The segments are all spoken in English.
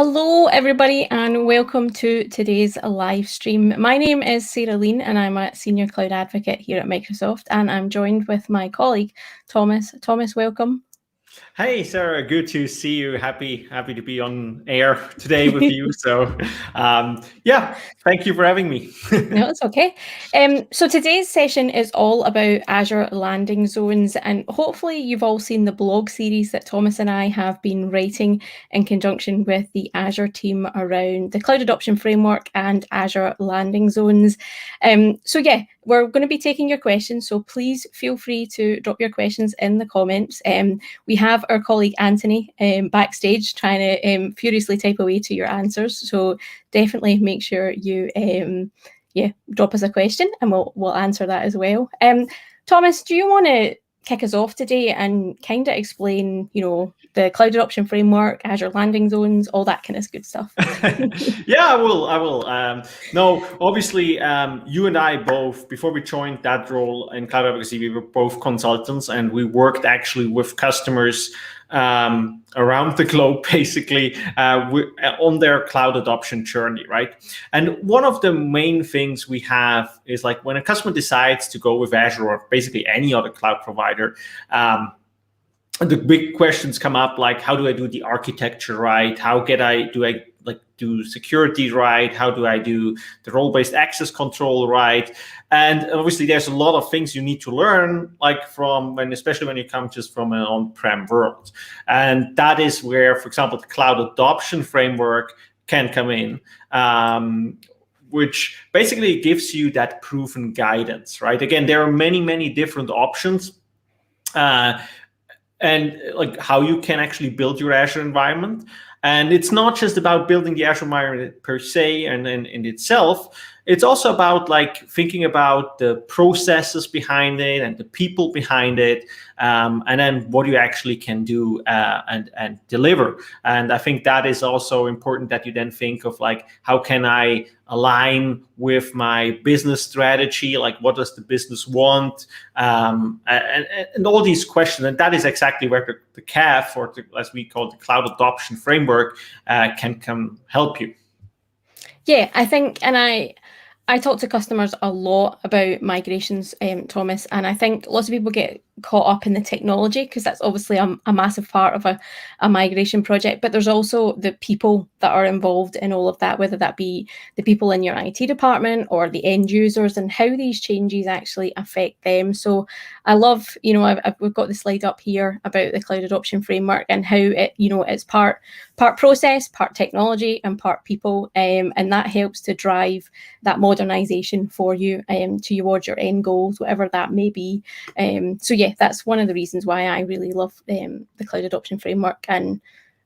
Hello, everybody, and welcome to today's live stream. My name is Sarah Lean, and I'm a Senior Cloud Advocate here at Microsoft, and I'm joined with my colleague, Thomas. Thomas, welcome. Hey, Sarah, good to see you. Happy to be on air today with you. So, yeah, thank you for having me. No, it's okay. So today's session is all about Azure landing zones, and hopefully you've all seen the blog series that Thomas and I have been writing in conjunction with the Azure team around the Cloud Adoption Framework and Azure landing zones. So yeah, we're going to be taking your questions, so please feel free to drop your questions in the comments. We have our colleague Anthony backstage trying to furiously type away to your answers, so definitely make sure you drop us a question and we'll answer that as well. Thomas, do you want to kick us off today and kind of explain, the Cloud Adoption Framework, Azure landing zones, all that kind of good stuff? Yeah, I will. No, obviously, you and I both, before we joined that role in cloud advocacy, we were both consultants, and we worked actually with customers around the globe, basically, on their cloud adoption journey, right? And one of the main things we have is like when a customer decides to go with Azure or basically any other cloud provider, the big questions come up, like how do I do the architecture right? How do I do security right? How do I do the role-based access control right? And obviously there's a lot of things you need to learn, especially when you come just from an on-prem world. And that is where, for example, the Cloud Adoption Framework can come in, which basically gives you that proven guidance, right? Again, there are many, many different options. And like how you can actually build your Azure environment. And it's not just about building the Azure environment per se and in itself. It's also about like thinking about the processes behind it and the people behind it, and then what you actually can do and deliver. And I think that is also important, that you then think of like, how can I align with my business strategy? Like, what does the business want? And all these questions. And that is exactly where the CAF, or as we call the Cloud Adoption Framework, can come help you. Yeah, I think, and I talk to customers a lot about migrations, Thomas, and I think lots of people get caught up in the technology because that's obviously a massive part of a migration project, but there's also the people that are involved in all of that, whether that be the people in your IT department or the end users, and how these changes actually affect them. So I love, we've got the slide up here about the Cloud Adoption Framework and how it's part process, part technology, and part people, and that helps to drive that modernization for you towards your end goals, whatever that may be. So yeah, that's one of the reasons why I really love the Cloud Adoption Framework, and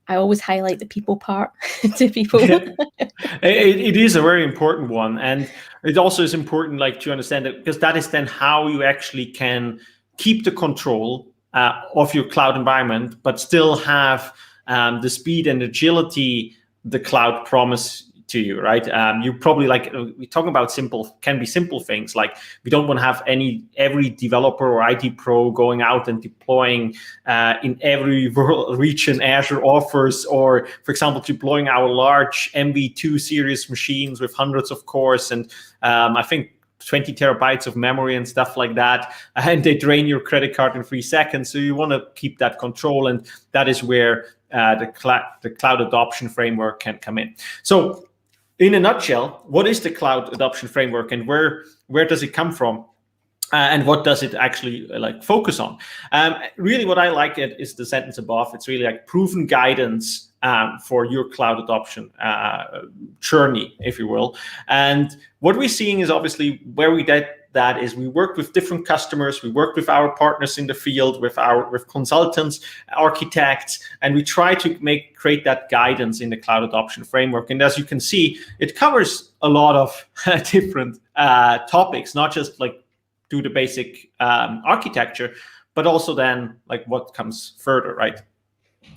I always highlight the people part to people. It is a very important one, and it also is important to understand that, because that is then how you actually can keep the control of your cloud environment, but still have the speed and agility the cloud promise to you, right? You probably we're talking about can be simple things, like we don't want to have every developer or IT pro going out and deploying in every region Azure offers, or for example, deploying our large MV2 series machines with hundreds of cores and I think 20 terabytes of memory and stuff like that, and they drain your credit card in 3 seconds. So you want to keep that control, and that is where the Cloud Adoption Framework can come in. So in a nutshell, what is the Cloud Adoption Framework, and where does it come from? And what does it actually focus on? Really, what I like it is the sentence above. It's really like proven guidance for your cloud adoption journey, if you will. And what we're seeing is obviously where we get that is we work with different customers, we work with our partners in the field, with consultants, architects, and we try to create that guidance in the Cloud Adoption Framework. And as you can see, it covers a lot of different topics, not just do the basic architecture, but also then what comes further, right?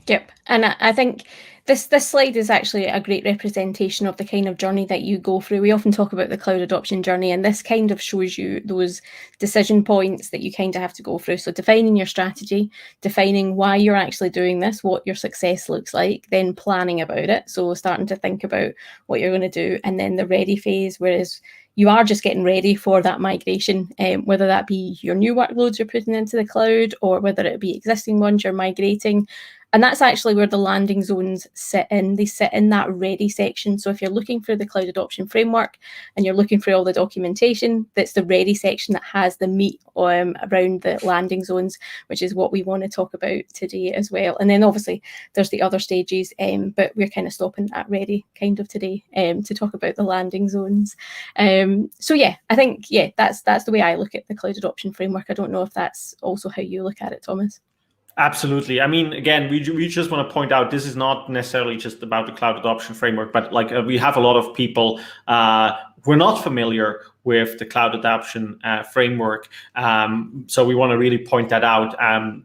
Yep. And I think this slide is actually a great representation of the kind of journey that you go through. We often talk about the cloud adoption journey, and this kind of shows you those decision points that you kind of have to go through. So defining your strategy, defining why you're actually doing this, what your success looks like, then planning about it. So starting to think about what you're going to do, and then the ready phase, whereas you are just getting ready for that migration, whether that be your new workloads you're putting into the cloud or whether it be existing ones you're migrating. And that's actually where the landing zones sit in. They sit in that ready section. So if you're looking for the cloud adoption framework and you're looking for all the documentation, that's the ready section that has the meat around the landing zones, which is what we want to talk about today as well. And then obviously there's the other stages, but we're kind of stopping at ready kind of today to talk about the landing zones. So yeah, I think, that's the way I look at the cloud adoption framework. I don't know if that's also how you look at it, Thomas. Absolutely. I mean, again, we just want to point out this is not necessarily just about the cloud adoption framework, but like we have a lot of people who are not familiar with the cloud adoption framework. So we want to really point that out.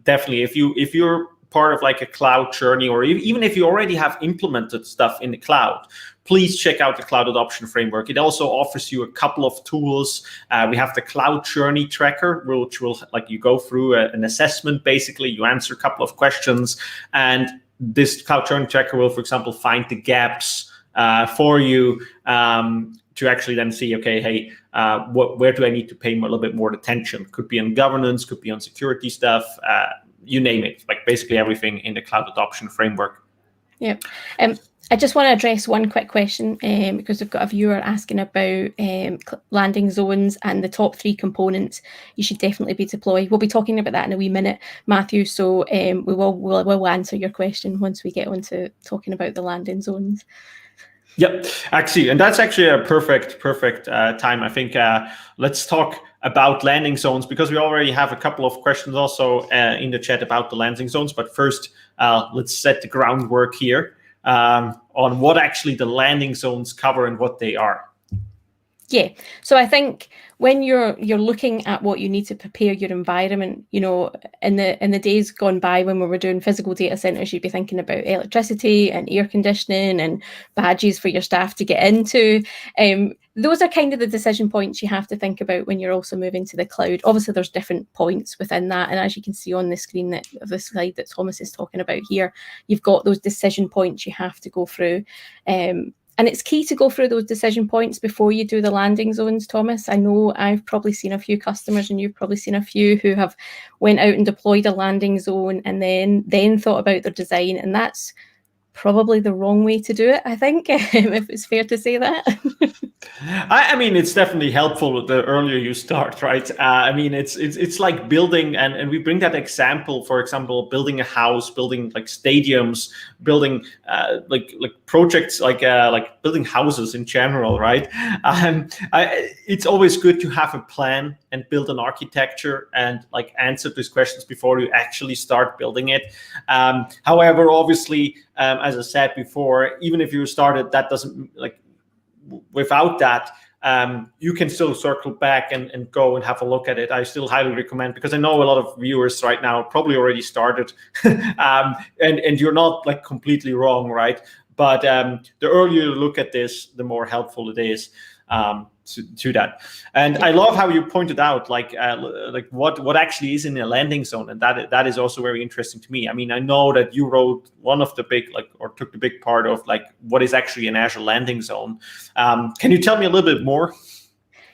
Definitely, if you're part of like a cloud journey, or even if you already have implemented stuff in the cloud, please check out the cloud adoption framework. It also offers you a couple of tools. We have the cloud journey tracker, which will like you go through an assessment. Basically, you answer a couple of questions, and this cloud journey tracker will, for example, find the gaps for you to actually then see, okay, hey, where do I need to pay a little bit more attention? Could be on governance, could be on security stuff, you name it, like basically everything in the cloud adoption framework. Yeah. I just want to address one quick question because we've got a viewer asking about landing zones and the top 3 components you should definitely be deployed. We'll be talking about that in a wee minute, Matthew. So we'll answer your question once we get on to talking about the landing zones. Yep, actually, and that's actually a perfect time. I think let's talk about landing zones, because we already have a couple of questions also in the chat about the landing zones. But first, let's set the groundwork here on what actually the landing zones cover and what they are. Yeah, so I think when you're looking at what you need to prepare your environment, you know, in the days gone by when we were doing physical data centers, you'd be thinking about electricity and air conditioning and badges for your staff to get into. Those are kind of the decision points you have to think about when you're also moving to the cloud. Obviously, there's different points within that, and as you can see on the screen of the slide that Thomas is talking about here, you've got those decision points you have to go through. And it's key to go through those decision points before you do the landing zones, Thomas. I know I've probably seen a few customers, and you've probably seen a few who have went out and deployed a landing zone and then thought about their design. And that's probably the wrong way to do it, I think, if it's fair to say that. I mean, it's definitely helpful the earlier you start, right? I mean, it's like building, and we bring that example, for example, building a house, building like stadiums, building like projects, like building houses in general, right? It's always good to have a plan and build an architecture and like answer these questions before you actually start building it. However, obviously, as I said before, even if you started, that doesn't like. Without that, you can still circle back and go and have a look at it. I still highly recommend, because I know a lot of viewers right now probably already started, and you're not like completely wrong, right? But the earlier you look at this, the more helpful it is to that. And I love how you pointed out like what actually is in a landing zone, and that is also very interesting to me. I mean, I know that you wrote one of the big took the big part of like what is actually an Azure landing zone. Can you tell me a little bit more?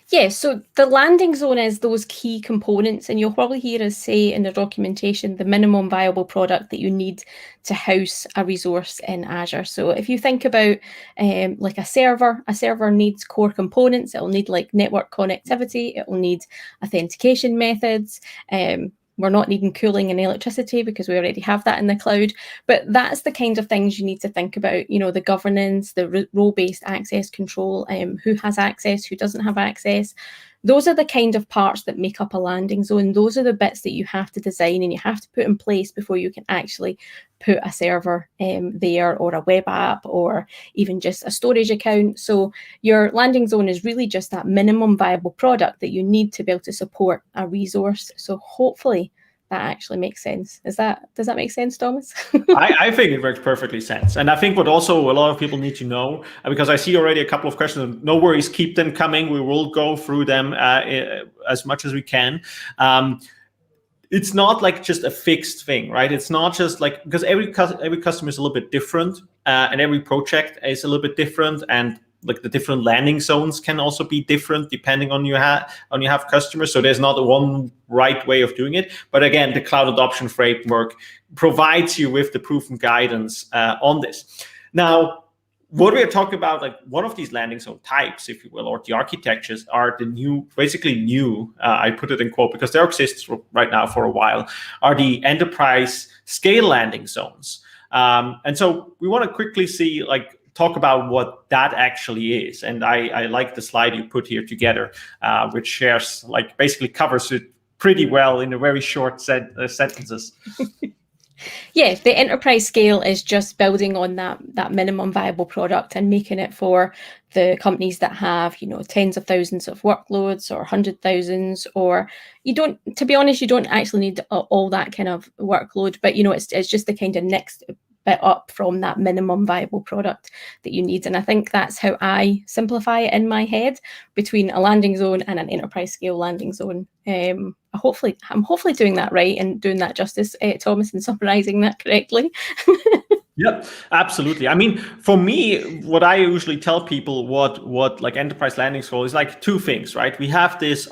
Yeah, so the landing zone is those key components, and you'll probably hear us say in the documentation, the minimum viable product that you need to house a resource in Azure. So if you think about like a server needs core components. It'll need like network connectivity. It will need authentication methods. We're not needing cooling and electricity because we already have that in the cloud. But that's the kind of things you need to think about, you know, the governance, the role-based access control, who has access, who doesn't have access. Those are the kind of parts that make up a landing zone. Those are the bits that you have to design and you have to put in place before you can actually put a server there, or a web app, or even just a storage account. So your landing zone is really just that minimum viable product that you need to be able to support a resource. So hopefully actually makes sense. Does that make sense, Thomas? I think it makes perfectly sense. And I think what also a lot of people need to know, because I see already a couple of questions, no worries, keep them coming. We will go through them as much as we can. It's not like just a fixed thing, right? It's not just like, because every customer is a little bit different, and every project is a little bit different, and like the different landing zones can also be different depending on you have customers. So there's not one right way of doing it. But again, the cloud adoption framework provides you with the proven guidance on this. Now, what we are talking about, like one of these landing zone types, if you will, or the architectures are the new, I put it in quote because they exist right now for a while, are the enterprise scale landing zones. And so we want to quickly talk about what that actually is. And I like the slide you put here together, which shares, basically covers it pretty well in a very short sentences. Yeah, the enterprise scale is just building on that minimum viable product and making it for the companies that have, tens of thousands of workloads or 100,000s, or to be honest, you don't actually need all that kind of workload, but it's just the kind of next bit up from that minimum viable product that you need. And I think that's how I simplify it in my head between a landing zone and an enterprise scale landing zone. I'm hopefully doing that right and doing that justice, Thomas, and summarizing that correctly. Yep, absolutely. I mean, for me, what I usually tell people, what like enterprise landing zone is like two things, right? We have this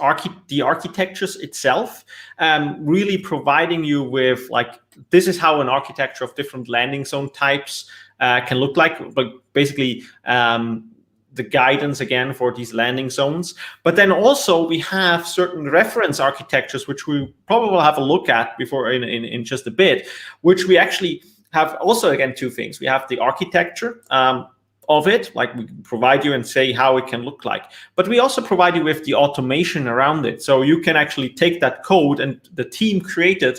the architectures itself, really providing you with this is how an architecture of different landing zone types can look like, but basically the guidance again for these landing zones. But then also we have certain reference architectures, which we probably will have a look at before in just a bit, which we actually have also, again, two things. We have the architecture of it, like we provide you and say how it can look like. But we also provide you with the automation around it. So you can actually take that code, and the team created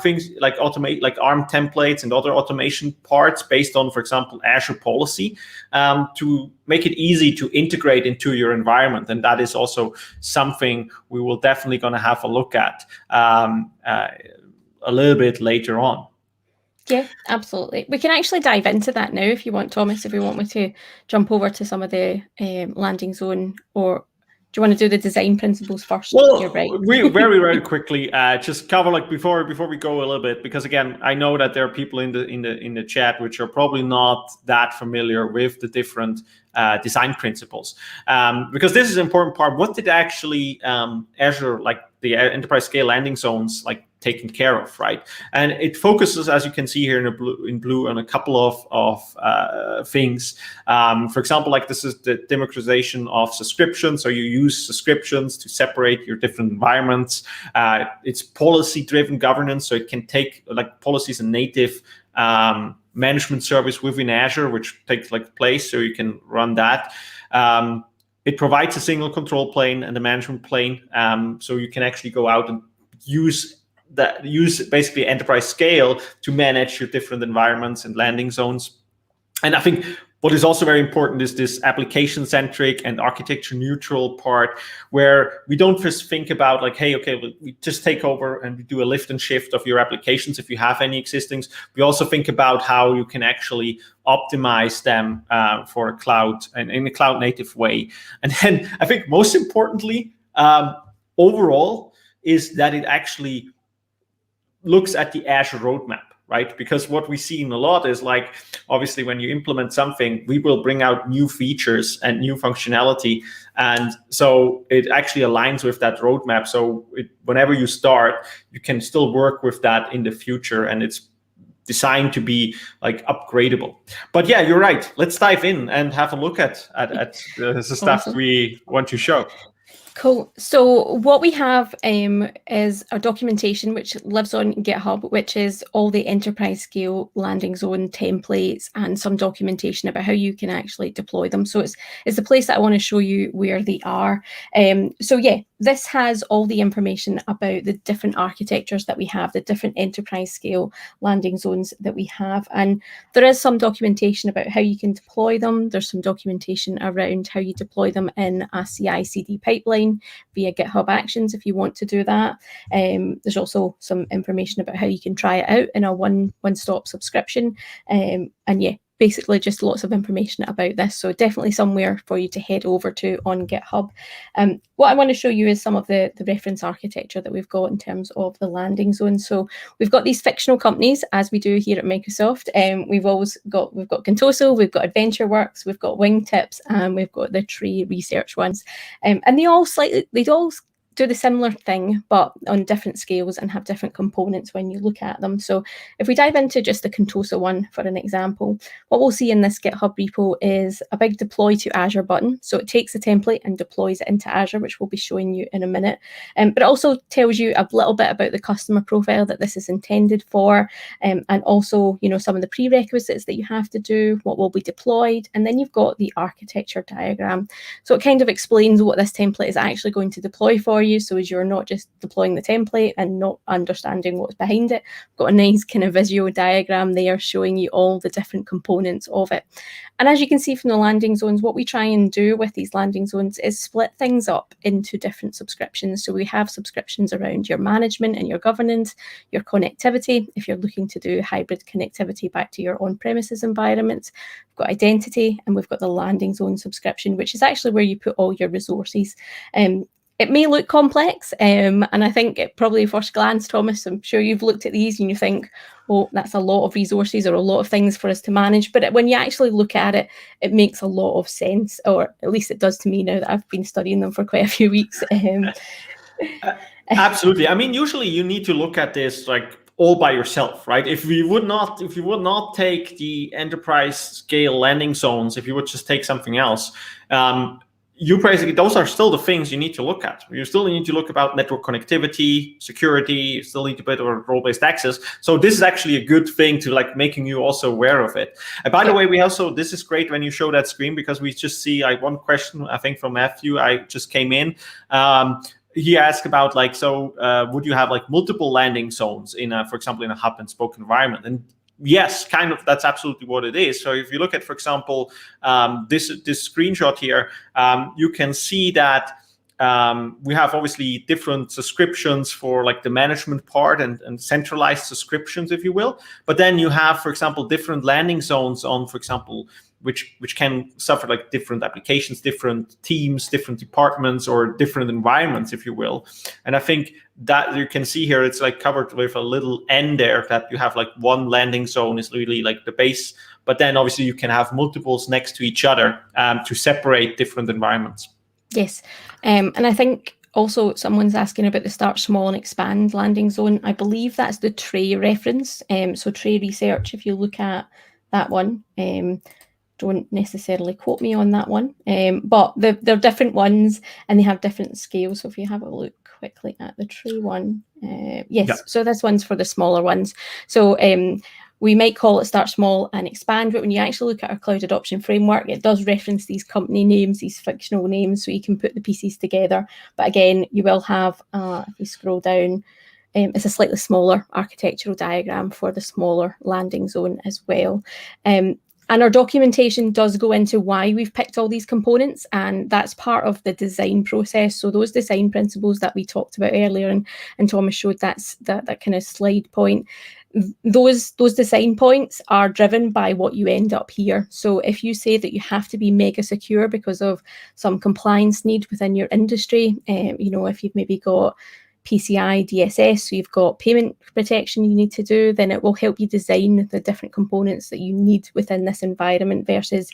things like automate, like ARM templates and other automation parts based on, for example, Azure policy, to make it easy to integrate into your environment. And that is also something we will definitely going to have a look at a little bit later on. Yeah, absolutely. We can actually dive into that now if you want, Thomas, if you want me to jump over to some of the landing zone, or do you want to do the design principles first? Well, you're right. we very quickly just cover before we go a little bit, because again, I know that there are people in the chat which are probably not that familiar with the different design principles, because this is an important part. What did actually Azure, the enterprise scale landing zones, taken care of, right? And it focuses, as you can see here in blue, on a couple of things. For example, this is the democratization of subscriptions. So you use subscriptions to separate your different environments. It's policy-driven governance, so it can take policies and native management service within Azure, which takes place, so you can run that. It provides a single control plane and a management plane, so you can actually go out and use basically enterprise scale to manage your different environments and landing zones. And I think what is also very important is this application-centric and architecture-neutral part, where we don't just think about hey, okay, we just take over and we do a lift and shift of your applications if you have any existing. We also think about how you can actually optimize them for a cloud and in a cloud-native way. And then I think most importantly, overall, is that it actually looks at the Azure roadmap, right? Because what we see in a lot is obviously when you implement something, we will bring out new features and new functionality. And so it actually aligns with that roadmap. So whenever you start, you can still work with that in the future, and it's designed to be upgradable. But yeah, you're right. Let's dive in and have a look at the stuff we want to show. Cool. So what we have is our documentation, which lives on GitHub, which is all the enterprise scale landing zone templates and some documentation about how you can actually deploy them. So it's the place that I want to show you where they are. So yeah, this has all the information about the different architectures that we have, the different enterprise scale landing zones that we have. And there is some documentation about how you can deploy them. There's some documentation around how you deploy them in a CI/CD pipeline via GitHub Actions if you want to do that. There's also some information about how you can try it out in a one-stop subscription. And yeah, basically just lots of information about this. So definitely somewhere for you to head over to on GitHub. What I want to show you is some of the reference architecture that we've got in terms of the landing zone. So we've got these fictional companies, as we do here at Microsoft. We've got Contoso, we've got AdventureWorks, we've got Wingtips, and we've got the Tree Research ones. And they all do the similar thing, but on different scales and have different components when you look at them. So if we dive into just the Contoso one for an example, what we'll see in this GitHub repo is a big deploy to Azure button. So it takes a template and deploys it into Azure, which we'll be showing you in a minute. But it also tells you a little bit about the customer profile that this is intended for, and also, some of the prerequisites that you have to do, what will be deployed, and then you've got the architecture diagram. So it kind of explains what this template is actually going to deploy for you. So as you're not just deploying the template and not understanding what's behind it, I've got a nice kind of visual diagram there showing you all the different components of it. And as you can see from the landing zones, what we try and do with these landing zones is split things up into different subscriptions. So we have subscriptions around your management and your governance, your connectivity, if you're looking to do hybrid connectivity back to your on-premises environments. We've got identity, and we've got the landing zone subscription, which is actually where you put all your resources. It may look complex, and I think probably first glance, Thomas, I'm sure you've looked at these and you think, oh, that's a lot of resources or a lot of things for us to manage. But when you actually look at it, it makes a lot of sense, or at least it does to me now that I've been studying them for quite a few weeks. Absolutely. I mean, usually you need to look at this like all by yourself, right? If you would not take the enterprise scale landing zones, if you would just take something else, those are still the things you need to look at. You still need to look about network connectivity, security, you still need to bit of role-based access. So this is actually a good thing to making you also aware of it. And by the way, this is great when you show that screen, because we just see one question, I think from Matthew, I just came in. He asked about would you have multiple landing zones in for example, in a hub and spoke environment? And yes, kind of, that's absolutely what it is. So if you look at, for example, this screenshot here, you can see that we have obviously different subscriptions for the management part and centralized subscriptions, if you will. But then you have, for example, different landing zones on, for example, which can suffer different applications, different teams, different departments, or different environments, if you will. And I think that you can see here, it's covered with a little N there, that you have one landing zone is really the base, but then obviously you can have multiples next to each other to separate different environments. Yes, and I think also someone's asking about the start small and expand landing zone. I believe that's the Tree reference. So Tree Research, if you look at that one, don't necessarily quote me on that one, but they're different ones and they have different scales. So if you have a look quickly at the Tree one, yes, yeah. So this one's for the smaller ones. So we might call it start small and expand, but when you actually look at our cloud adoption framework, it does reference these company names, these fictional names, so you can put the pieces together. But again, you will have, if you scroll down, it's a slightly smaller architectural diagram for the smaller landing zone as well. And our documentation does go into why we've picked all these components, and that's part of the design process. So those design principles that we talked about earlier, and Thomas showed that kind of slide point, those design points are driven by what you end up here. So if you say that you have to be mega secure because of some compliance need within your industry, if you've maybe got PCI DSS, so you've got payment protection you need to do, then it will help you design the different components that you need within this environment versus,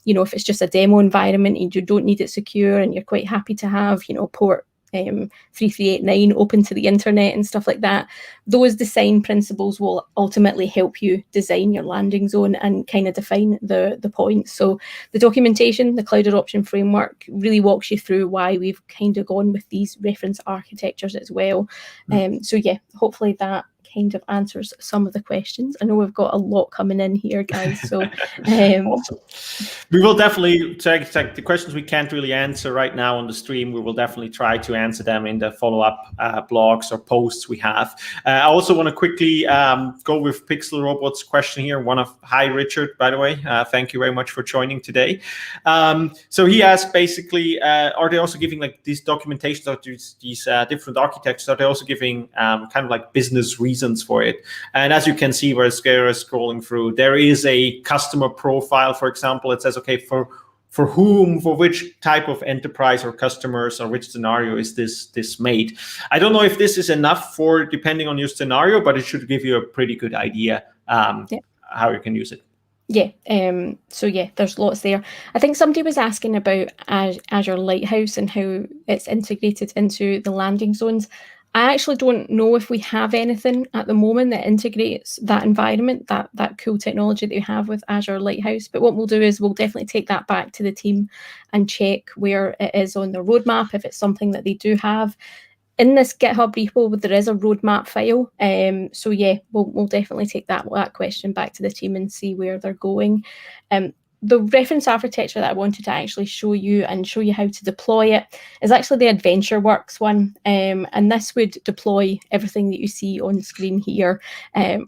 if it's just a demo environment and you don't need it secure and you're quite happy to have, port 3389 open to the internet and stuff like that. Those design principles will ultimately help you design your landing zone and kind of define the points. So the documentation, the cloud adoption framework, really walks you through why we've kind of gone with these reference architectures as well. So yeah, hopefully that kind of answers some of the questions. I know we've got a lot coming in here, guys. So awesome. We will definitely check the questions we can't really answer right now on the stream. We will definitely try to answer them in the follow-up blogs or posts we have. I also want to quickly go with Pixel Robot's question here. Hi, Richard, by the way. Thank you very much for joining today. So he asked basically, are they also giving like these documentations of these different architects? Are they also giving kind of like business reasons for it? And as you can see, where Scare is scrolling through, there is a customer profile, for example. It says, okay, for which type of enterprise or customers or which scenario is this made? I don't know if this is enough for depending on your scenario, but it should give you a pretty good idea how you can use it. Yeah, so yeah, there's lots there. I think somebody was asking about Azure Lighthouse and how it's integrated into the landing zones. I actually don't know if we have anything at the moment that integrates that environment, that cool technology that we have with Azure Lighthouse. But what we'll do is we'll definitely take that back to the team and check where it is on the roadmap, if it's something that they do have. In this GitHub repo, there is a roadmap file. So yeah, we'll definitely take that question back to the team and see where they're going. The reference architecture that I wanted to actually show you and show you how to deploy it is actually the AdventureWorks one. And this would deploy everything that you see on screen here,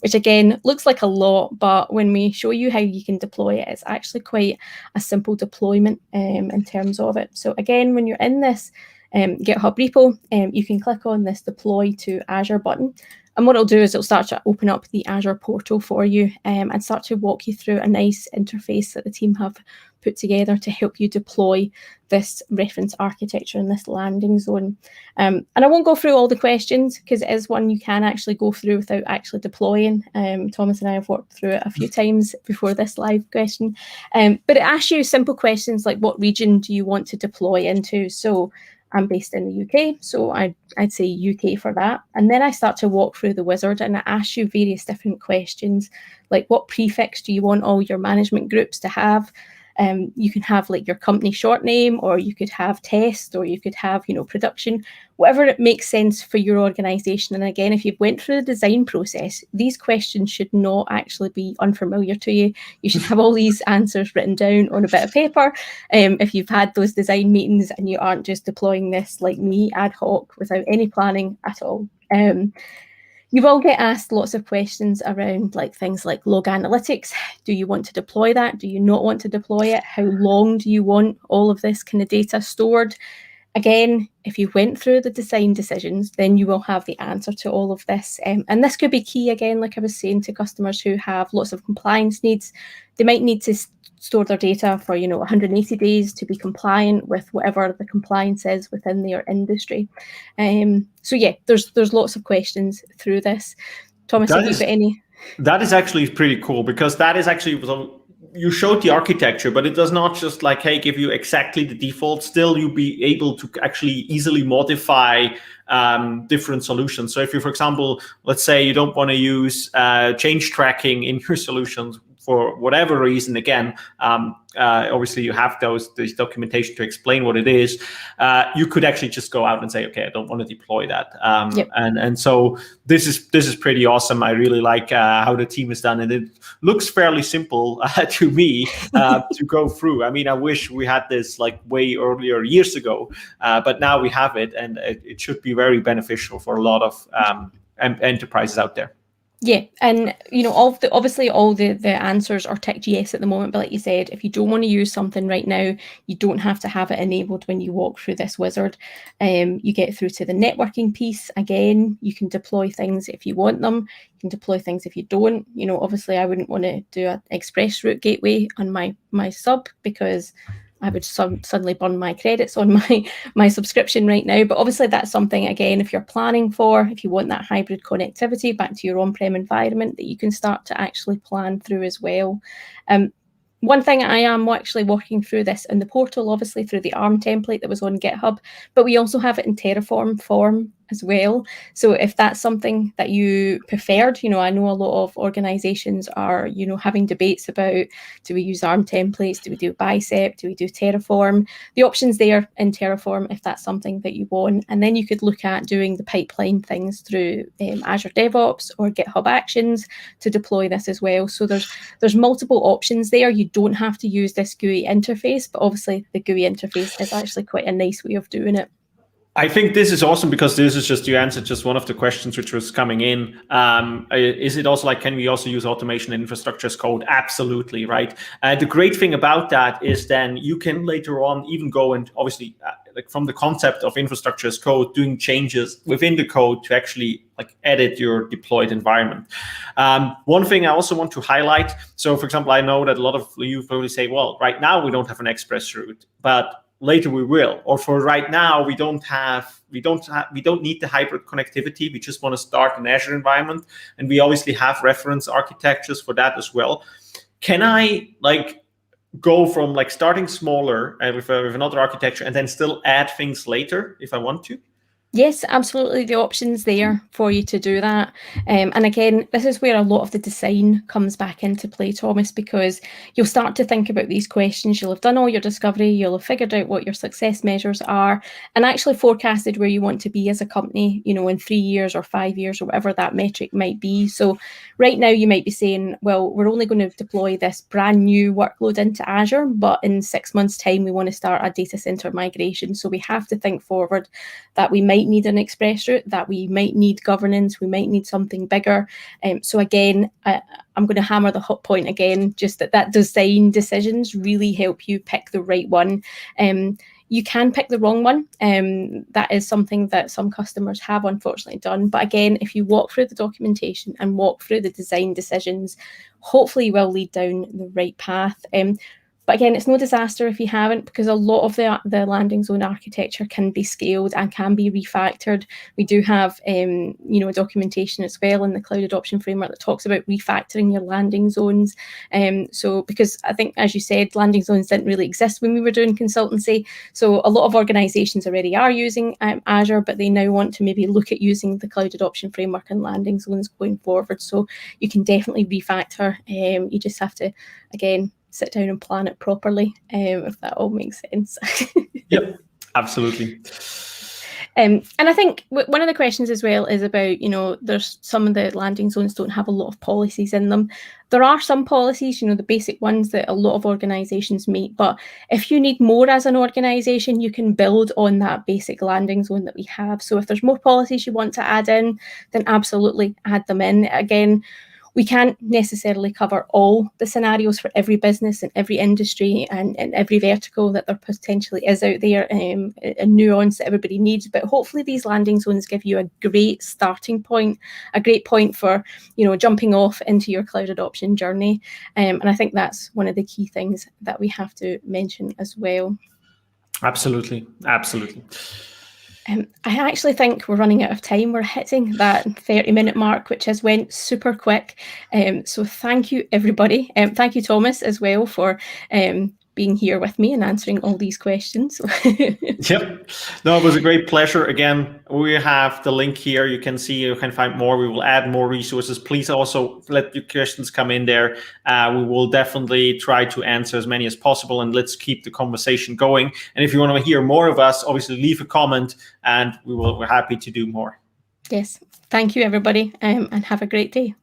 which again, looks like a lot, but when we show you how you can deploy it, it's actually quite a simple deployment in terms of it. So again, when you're in this GitHub repo, you can click on this deploy to Azure button. And what it'll do is it'll start to open up the Azure portal for you and start to walk you through a nice interface that the team have put together to help you deploy this reference architecture in this landing zone. And I won't go through all the questions because it is one you can actually go through without actually deploying. Thomas and I have worked through it a few times before this live question. But it asks you simple questions like, what region do you want to deploy into? So I'm based in the UK, so I'd say UK for that. And then I start to walk through the wizard and I ask you various different questions, like what prefix do you want all your management groups to have? You can have like your company short name, or you could have test, or you could have, production, whatever it makes sense for your organization. And again, if you've went through the design process, these questions should not actually be unfamiliar to you. You should have all these answers written down on a bit of paper. If you've had those design meetings and you aren't just deploying this like me ad hoc without any planning at all. You will get asked lots of questions around like things like log analytics. Do you want to deploy that? Do you not want to deploy it? How long do you want all of this kind of data stored? Again, if you went through the design decisions, then you will have the answer to all of this. And this could be key, again, like I was saying, to customers who have lots of compliance needs. They might need to store their data for 180 days to be compliant with whatever the compliance is within their industry. So yeah, there's lots of questions through this. Thomas, have you got any? That is actually pretty cool, because that is actually, you showed the architecture, but it does not just like, hey, give you exactly the default. Still, you'll be able to actually easily modify different solutions. So if you, for example, let's say you don't want to use change tracking in your solutions for whatever reason, again, obviously you have this documentation to explain what it is. You could actually just go out and say, okay, I don't want to deploy that. Yep. And so this is pretty awesome. I really like how the team has done it. It looks fairly simple to me to go through. I mean, I wish we had this like way earlier years ago, but now we have it, and it should be very beneficial for a lot of enterprises out there. Yeah, and obviously all the answers are ticked yes at the moment, but like you said, if you don't want to use something right now, you don't have to have it enabled when you walk through this wizard. You get through to the networking piece. Again, you can deploy things if you want them. You can deploy things if you don't. Obviously I wouldn't want to do an express route gateway on my sub, because I would suddenly burn my credits on my subscription right now. But obviously that's something, again, if you're planning for, if you want that hybrid connectivity back to your on-prem environment, that you can start to actually plan through as well. One thing, I am actually working through this in the portal, obviously through the ARM template that was on GitHub, but we also have it in Terraform form as well. So if that's something that you preferred, I know a lot of organizations are, having debates about, do we use ARM templates? Do we do Bicep? Do we do Terraform? The options there in Terraform, if that's something that you want. And then you could look at doing the pipeline things through Azure DevOps or GitHub Actions to deploy this as well. So there's multiple options there. You don't have to use this GUI interface, but obviously the GUI interface is actually quite a nice way of doing it. I think this is awesome because this is just, you answered just one of the questions which was coming in. Is it also like, can we also use automation and infrastructure as code? Absolutely, right? The great thing about that is then you can later on even go and obviously like from the concept of infrastructure as code, doing changes within the code to actually like edit your deployed environment. One thing I also want to highlight. So for example, I know that a lot of you probably say, well, right now we don't have an express route, but later we will, or for right now we don't need the hybrid connectivity. We just want to start an Azure environment, and we obviously have reference architectures for that as well. Can I like go from like starting smaller with another architecture and then still add things later if I want to? Yes, absolutely. The option's there for you to do that. And again, this is where a lot of the design comes back into play, Thomas, because you'll start to think about these questions. You'll have done all your discovery, you'll have figured out what your success measures are, and actually forecasted where you want to be as a company, in 3 years or 5 years or whatever that metric might be. So right now you might be saying, well, we're only going to deploy this brand new workload into Azure, but in 6 months' time, we want to start a data center migration. So we have to think forward that we might need an express route, that we might need governance, we might need something bigger. So again, I'm going to hammer the hot point again, just that design decisions really help you pick the right one. You can pick the wrong one. That is something that some customers have unfortunately done. But again, if you walk through the documentation and walk through the design decisions, hopefully you will lead down the right path. But again, it's no disaster if you haven't, because a lot of the landing zone architecture can be scaled and can be refactored. We do have, documentation as well in the Cloud Adoption Framework that talks about refactoring your landing zones. So because I think, as you said, landing zones didn't really exist when we were doing consultancy. So a lot of organizations already are using Azure, but they now want to maybe look at using the Cloud Adoption Framework and landing zones going forward. So you can definitely refactor. You just have to, again, sit down and plan it properly, if that all makes sense. Yep, absolutely. And I think one of the questions as well is about, there's some of the landing zones don't have a lot of policies in them. There are some policies, the basic ones that a lot of organizations meet. But if you need more as an organization, you can build on that basic landing zone that we have. So if there's more policies you want to add in, then absolutely add them in. Again, we can't necessarily cover all the scenarios for every business and every industry and every vertical that there potentially is out there, a nuance that everybody needs. But hopefully these landing zones give you a great starting point, a great point for, jumping off into your cloud adoption journey. And I think that's one of the key things that we have to mention as well. Absolutely. Absolutely. I actually think we're running out of time. We're hitting that 30-minute mark, which has went super quick. So thank you, everybody. Thank you, Thomas, as well, for being here with me and answering all these questions. Yep. No, it was a great pleasure. Again, we have the link here. You can see, you can find more. We will add more resources. Please also let your questions come in there. We will definitely try to answer as many as possible, and let's keep the conversation going. And if you want to hear more of us, obviously leave a comment and we're happy to do more. Yes. Thank you, everybody, and have a great day.